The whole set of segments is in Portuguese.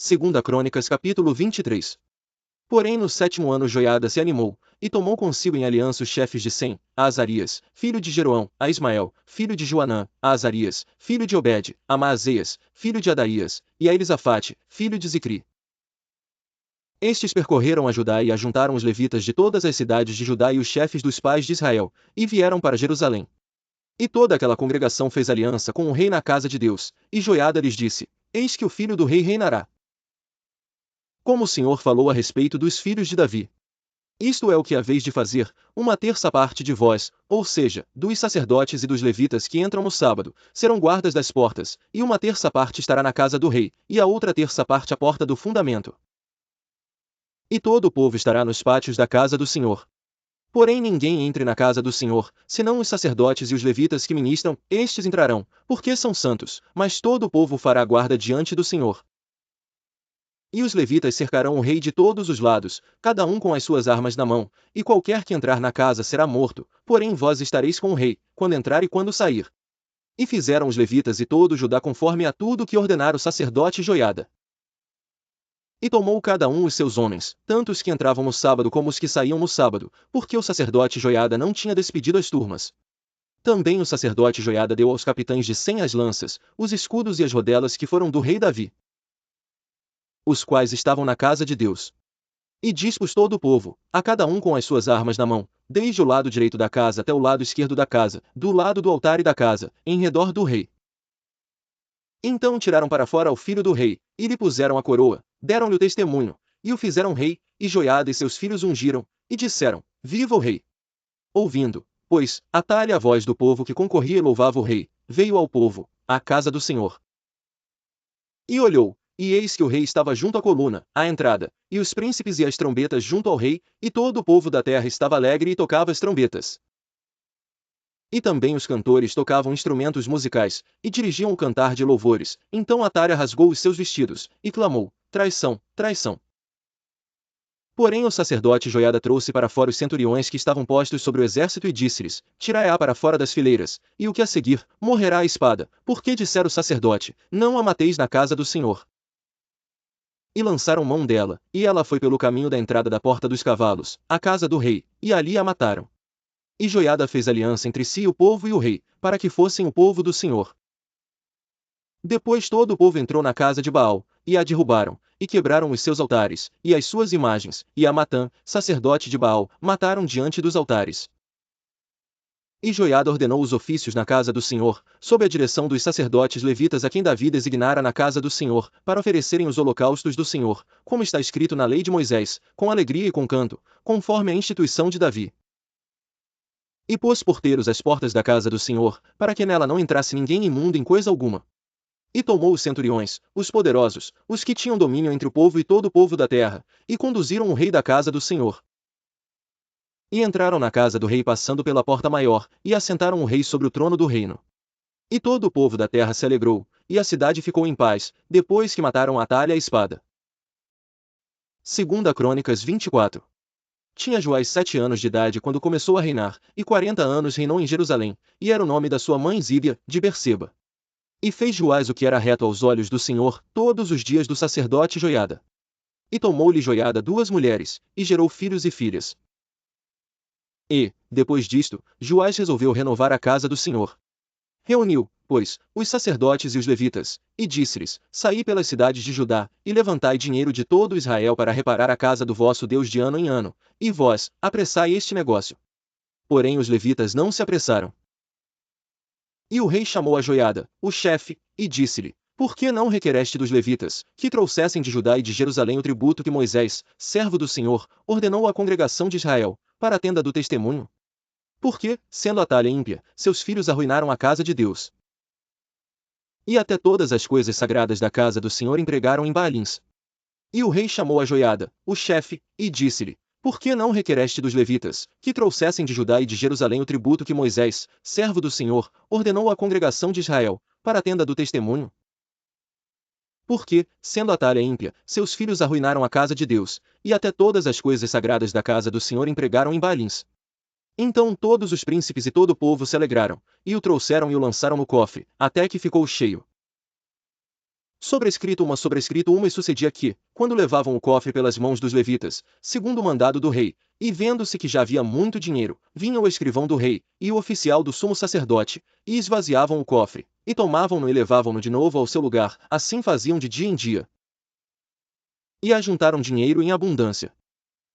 Segunda Crônicas capítulo 23. Porém no 7º ano Joiada se animou, e tomou consigo em aliança os chefes de Sem, a Azarias, filho de Jeroão, a Ismael, filho de Joanã, a Azarias, filho de Obed, a Maazéias, filho de Adaías, e a Elisafate, filho de Zicri. Estes percorreram a Judá e ajuntaram os levitas de todas as cidades de Judá e os chefes dos pais de Israel, e vieram para Jerusalém. E toda aquela congregação fez aliança com o rei na casa de Deus, e Joiada lhes disse: Eis que o filho do rei reinará. Como o Senhor falou a respeito dos filhos de Davi. Isto é o que haveis de fazer: uma terça parte de vós, ou seja, dos sacerdotes e dos levitas que entram no sábado, serão guardas das portas, e uma terça parte estará na casa do rei, e a outra terça parte à porta do fundamento. E todo o povo estará nos pátios da casa do Senhor. Porém ninguém entre na casa do Senhor, senão os sacerdotes e os levitas que ministram, estes entrarão, porque são santos, mas todo o povo fará guarda diante do Senhor. E os levitas cercarão o rei de todos os lados, cada um com as suas armas na mão, e qualquer que entrar na casa será morto, porém vós estareis com o rei, quando entrar e quando sair. E fizeram os levitas e todo Judá conforme a tudo que ordenara o sacerdote Joiada. E tomou cada um os seus homens, tanto os que entravam no sábado como os que saíam no sábado, porque o sacerdote Joiada não tinha despedido as turmas. Também o sacerdote Joiada deu aos capitães de 100 as lanças, os escudos e as rodelas que foram do rei Davi, os quais estavam na casa de Deus. E dispôs todo o povo, a cada um com as suas armas na mão, desde o lado direito da casa até o lado esquerdo da casa, do lado do altar e da casa, em redor do rei. Então tiraram para fora o filho do rei, e lhe puseram a coroa, deram-lhe o testemunho, e o fizeram rei, e Joiada e seus filhos ungiram, e disseram: Viva o rei! Ouvindo, pois, Atalha a voz do povo que concorria e louvava o rei, veio ao povo, à casa do Senhor. E olhou, e eis que o rei estava junto à coluna, à entrada, e os príncipes e as trombetas junto ao rei, e todo o povo da terra estava alegre e tocava as trombetas. E também os cantores tocavam instrumentos musicais, e dirigiam o cantar de louvores. Então Atalha rasgou os seus vestidos, e clamou: Traição, traição! Porém o sacerdote Joiada trouxe para fora os centuriões que estavam postos sobre o exército e disse-lhes: Tirai-a para fora das fileiras, e o que a seguir, morrerá a espada, porque dissera o sacerdote: Não a mateis na casa do Senhor. E lançaram mão dela, e ela foi pelo caminho da entrada da porta dos cavalos, à casa do rei, e ali a mataram. E Joiada fez aliança entre si o povo e o rei, para que fossem o povo do Senhor. Depois todo o povo entrou na casa de Baal, e a derrubaram, e quebraram os seus altares, e as suas imagens, e a Matã, sacerdote de Baal, mataram diante dos altares. E Joiada ordenou os ofícios na casa do Senhor, sob a direção dos sacerdotes levitas a quem Davi designara na casa do Senhor, para oferecerem os holocaustos do Senhor, como está escrito na lei de Moisés, com alegria e com canto, conforme a instituição de Davi. E pôs porteiros às portas da casa do Senhor, para que nela não entrasse ninguém imundo em coisa alguma. E tomou os centuriões, os poderosos, os que tinham domínio entre o povo e todo o povo da terra, e conduziram o rei da casa do Senhor. E entraram na casa do rei passando pela porta maior, e assentaram o rei sobre o trono do reino. E todo o povo da terra se alegrou, e a cidade ficou em paz, depois que mataram Atalha a espada. Segunda Crônicas 24. Tinha Joás 7 anos de idade quando começou a reinar, e 40 anos reinou em Jerusalém, e era o nome da sua mãe Zíbia, de Berseba. E fez Joás o que era reto aos olhos do Senhor, todos os dias do sacerdote Joiada. E tomou-lhe Joiada 2 mulheres, e gerou filhos e filhas. E, depois disto, Joás resolveu renovar a casa do Senhor. Reuniu, pois, os sacerdotes e os levitas, e disse-lhes: Saí pelas cidades de Judá, e levantai dinheiro de todo Israel para reparar a casa do vosso Deus de ano em ano, e vós, apressai este negócio. Porém os levitas não se apressaram. E o rei chamou a Joiada, o chefe, e disse-lhe: Por que não requereste dos levitas, que trouxessem de Judá e de Jerusalém o tributo que Moisés, servo do Senhor, ordenou à congregação de Israel, para a tenda do testemunho? Porque, sendo Atalha ímpia, seus filhos arruinaram a casa de Deus. E até todas as coisas sagradas da casa do Senhor empregaram em Baalins. E o rei chamou a Joiada, o chefe, e disse-lhe: Por que não requereste dos levitas, que trouxessem de Judá e de Jerusalém o tributo que Moisés, servo do Senhor, ordenou à congregação de Israel, para a tenda do testemunho? Porque, sendo Atalha ímpia, seus filhos arruinaram a casa de Deus, e até todas as coisas sagradas da casa do Senhor empregaram em Baalins. Então todos os príncipes e todo o povo se alegraram, e o trouxeram e o lançaram no cofre, até que ficou cheio. Sobrescrito uma e sucedia que, quando levavam o cofre pelas mãos dos levitas, segundo o mandado do rei, e vendo-se que já havia muito dinheiro, vinha o escrivão do rei, e o oficial do sumo sacerdote, e esvaziavam o cofre, e tomavam-no e levavam-no de novo ao seu lugar, assim faziam de dia em dia. E ajuntaram dinheiro em abundância,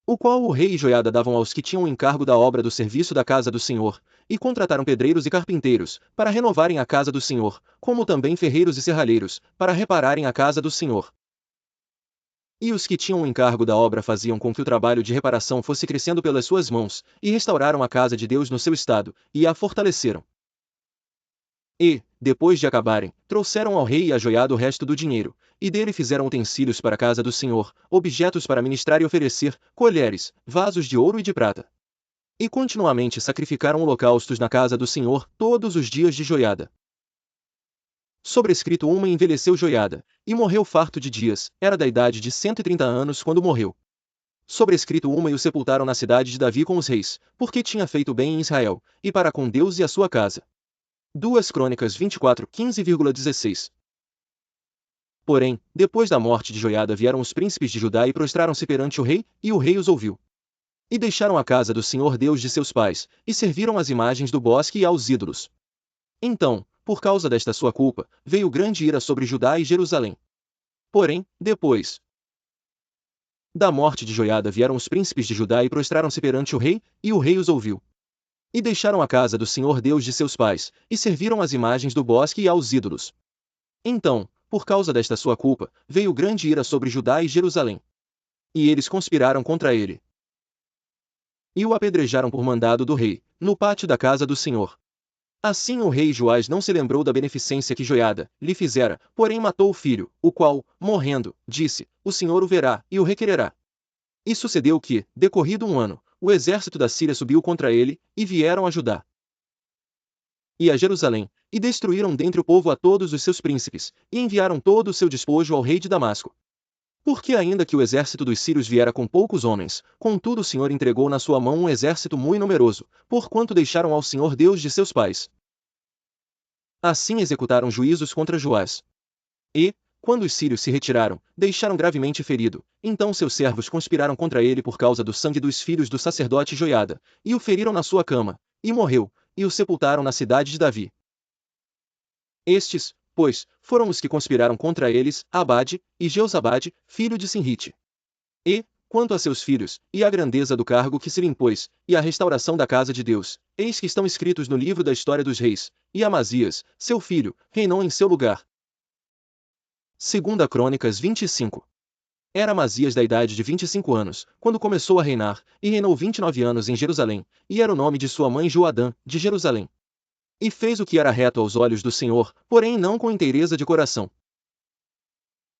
o qual o rei e Joiada davam aos que tinham o encargo da obra do serviço da casa do Senhor, e contrataram pedreiros e carpinteiros, para renovarem a casa do Senhor, como também ferreiros e serralheiros, para repararem a casa do Senhor. E os que tinham o encargo da obra faziam com que o trabalho de reparação fosse crescendo pelas suas mãos, e restauraram a casa de Deus no seu estado, e a fortaleceram. E, depois de acabarem, trouxeram ao rei e a Joiada o resto do dinheiro, e dele fizeram utensílios para a casa do Senhor, objetos para ministrar e oferecer, colheres, vasos de ouro e de prata. E continuamente sacrificaram holocaustos na casa do Senhor, todos os dias de Joiada. Sobrescrito uma envelheceu Joiada, e morreu farto de dias, era da idade de 130 anos quando morreu. Sobrescrito uma e o sepultaram na cidade de Davi com os reis, porque tinha feito bem em Israel, e para com Deus e a sua casa. 2 Crônicas 24:15-16. Porém, depois da morte de Joiada vieram os príncipes de Judá e prostraram-se perante o rei, e o rei os ouviu. E deixaram a casa do Senhor Deus de seus pais, e serviram às imagens do bosque e aos ídolos. Então, por causa desta sua culpa, veio grande ira sobre Judá e Jerusalém. Porém, depois da morte de Joiada vieram os príncipes de Judá e prostraram-se perante o rei, e o rei os ouviu. E deixaram a casa do Senhor Deus de seus pais, e serviram às imagens do bosque e aos ídolos. Então, por causa desta sua culpa, veio grande ira sobre Judá e Jerusalém. E eles conspiraram contra ele. E o apedrejaram por mandado do rei, no pátio da casa do Senhor. Assim o rei Joás não se lembrou da beneficência que Joiada lhe fizera, porém matou o filho, o qual, morrendo, disse, o Senhor o verá e o requererá. E sucedeu que, decorrido um ano, o exército da Síria subiu contra ele, e vieram a Judá e a Jerusalém, e destruíram dentre o povo a todos os seus príncipes, e enviaram todo o seu despojo ao rei de Damasco. Porque ainda que o exército dos sírios viera com poucos homens, contudo o Senhor entregou na sua mão um exército muito numeroso, porquanto deixaram ao Senhor Deus de seus pais. Assim executaram juízos contra Joás. E, quando os sírios se retiraram, deixaram gravemente ferido, então seus servos conspiraram contra ele por causa do sangue dos filhos do sacerdote Joiada, e o feriram na sua cama, e morreu, e o sepultaram na cidade de Davi. Estes, pois, foram os que conspiraram contra eles, Abade, e Jeozabade, filho de Sinrite. E, quanto a seus filhos, e a grandeza do cargo que se lhe impôs, e a restauração da casa de Deus, eis que estão escritos no livro da história dos reis, e Amazias, seu filho, reinou em seu lugar. 2 Crônicas 25. Era Amazias da idade de 25 anos, quando começou a reinar, e reinou 29 anos em Jerusalém, e era o nome de sua mãe Joadã, de Jerusalém. E fez o que era reto aos olhos do Senhor, porém não com inteireza de coração.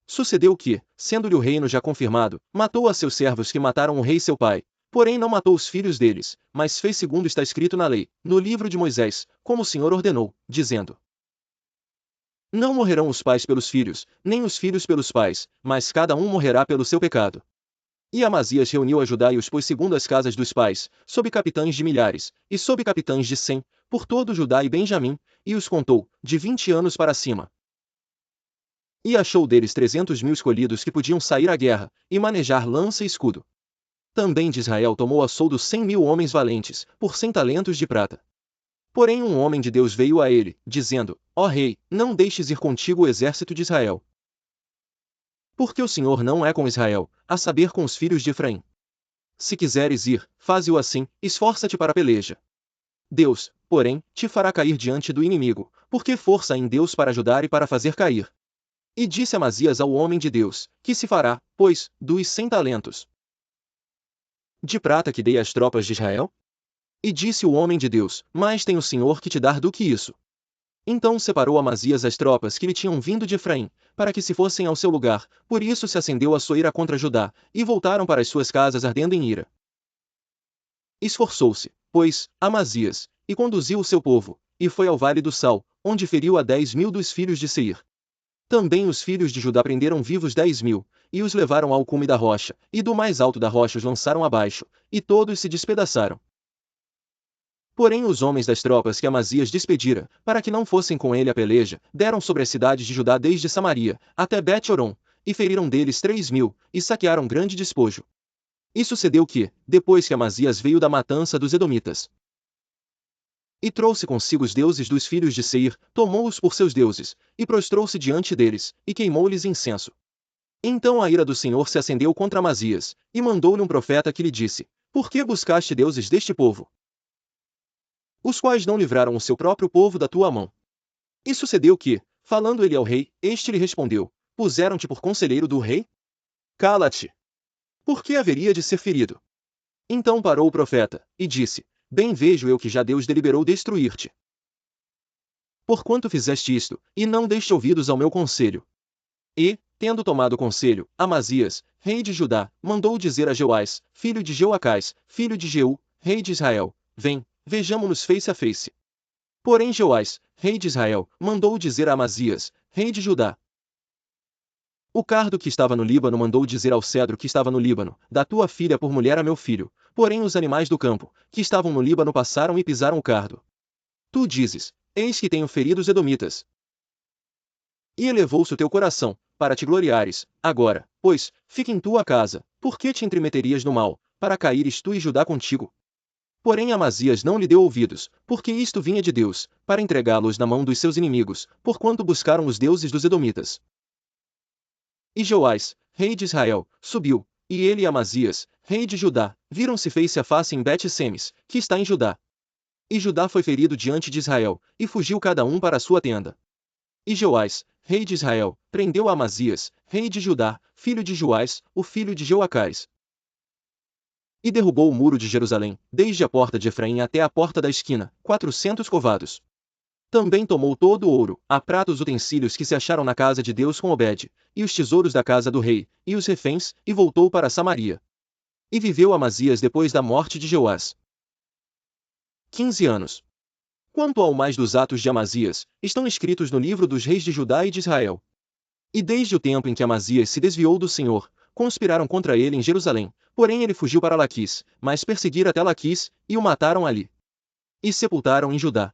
Sucedeu que, sendo-lhe o reino já confirmado, matou a seus servos que mataram o rei seu pai, porém não matou os filhos deles, mas fez segundo está escrito na lei, no livro de Moisés, como o Senhor ordenou, dizendo: Não morrerão os pais pelos filhos, nem os filhos pelos pais, mas cada um morrerá pelo seu pecado. E Amazias reuniu a Judá e os pôs segundo as casas dos pais, sob capitães de milhares, e sob capitães de 100, por todo Judá e Benjamim, e os contou, de 20 anos para cima. E achou deles 300.000 escolhidos que podiam sair à guerra, e manejar lança e escudo. Também de Israel tomou a soldo 100.000 homens valentes, por 100 talentos de prata. Porém um homem de Deus veio a ele, dizendo: Ó rei, não deixes ir contigo o exército de Israel. Porque o Senhor não é com Israel, a saber com os filhos de Efraim. Se quiseres ir, faze-o assim, esforça-te para a peleja. Deus, porém, te fará cair diante do inimigo, porque força há em Deus para ajudar e para fazer cair. E disse Amazias ao homem de Deus: Que se fará, pois, dos 100 talentos de prata que dei às tropas de Israel? E disse o homem de Deus: Mais tem o Senhor que te dar do que isso. Então separou Amazias as tropas que lhe tinham vindo de Efraim, para que se fossem ao seu lugar, por isso se acendeu a sua ira contra Judá, e voltaram para as suas casas ardendo em ira. Esforçou-se, pois, Amazias, e conduziu o seu povo, e foi ao vale do Sal, onde feriu a 10.000 dos filhos de Seir. Também os filhos de Judá prenderam vivos 10.000, e os levaram ao cume da rocha, e do mais alto da rocha os lançaram abaixo, e todos se despedaçaram. Porém os homens das tropas que Amazias despedira, para que não fossem com ele à peleja, deram sobre as cidades de Judá desde Samaria até Bet-Horon, e feriram deles 3.000, e saquearam grande despojo. E sucedeu que, depois que Amazias veio da matança dos Edomitas, e trouxe consigo os deuses dos filhos de Seir, tomou-os por seus deuses, e prostrou-se diante deles, e queimou-lhes incenso. Então a ira do Senhor se acendeu contra Amazias, e mandou-lhe um profeta que lhe disse: Por que buscaste deuses deste povo, os quais não livraram o seu próprio povo da tua mão? E sucedeu que, falando ele ao rei, este lhe respondeu: Puseram-te por conselheiro do rei? Cala-te! Por que haveria de ser ferido? Então parou o profeta, e disse: Bem vejo eu que já Deus deliberou destruir-te. Porquanto fizeste isto, e não deste ouvidos ao meu conselho. E, tendo tomado conselho, Amazias, rei de Judá, mandou dizer a Joás, filho de Joacás, filho de Jeú, rei de Israel: Vem, vejamo-nos face a face. Porém Joás, rei de Israel, mandou dizer a Amazias, rei de Judá: O cardo que estava no Líbano mandou dizer ao cedro que estava no Líbano: Dá tua filha por mulher a meu filho. Porém os animais do campo, que estavam no Líbano passaram e pisaram o cardo. Tu dizes: Eis que tenho ferido os edomitas. E elevou-se o teu coração, para te gloriares. Agora, pois, fica em tua casa, por que te entremeterias no mal, para caíres tu e Judá contigo? Porém Amazias não lhe deu ouvidos, porque isto vinha de Deus, para entregá-los na mão dos seus inimigos, porquanto buscaram os deuses dos edomitas. E Joás, rei de Israel, subiu, e ele e Amazias, rei de Judá, viram-se face a face em Bet-Semes, que está em Judá. E Judá foi ferido diante de Israel, e fugiu cada um para a sua tenda. E Joás, rei de Israel, prendeu a Amazias, rei de Judá, filho de Joás, o filho de Joacás. E derrubou o muro de Jerusalém, desde a porta de Efraim até a porta da esquina, 400 covados. Também tomou todo o ouro, a prata, os utensílios que se acharam na casa de Deus com Obed, e os tesouros da casa do rei, e os reféns, e voltou para Samaria. E viveu Amazias depois da morte de Joás 15 anos. Quanto ao mais dos atos de Amazias, estão escritos no livro dos reis de Judá e de Israel. E desde o tempo em que Amazias se desviou do Senhor, conspiraram contra ele em Jerusalém, porém ele fugiu para Laquis, mas perseguiram até Laquis, e o mataram ali. E sepultaram em Judá.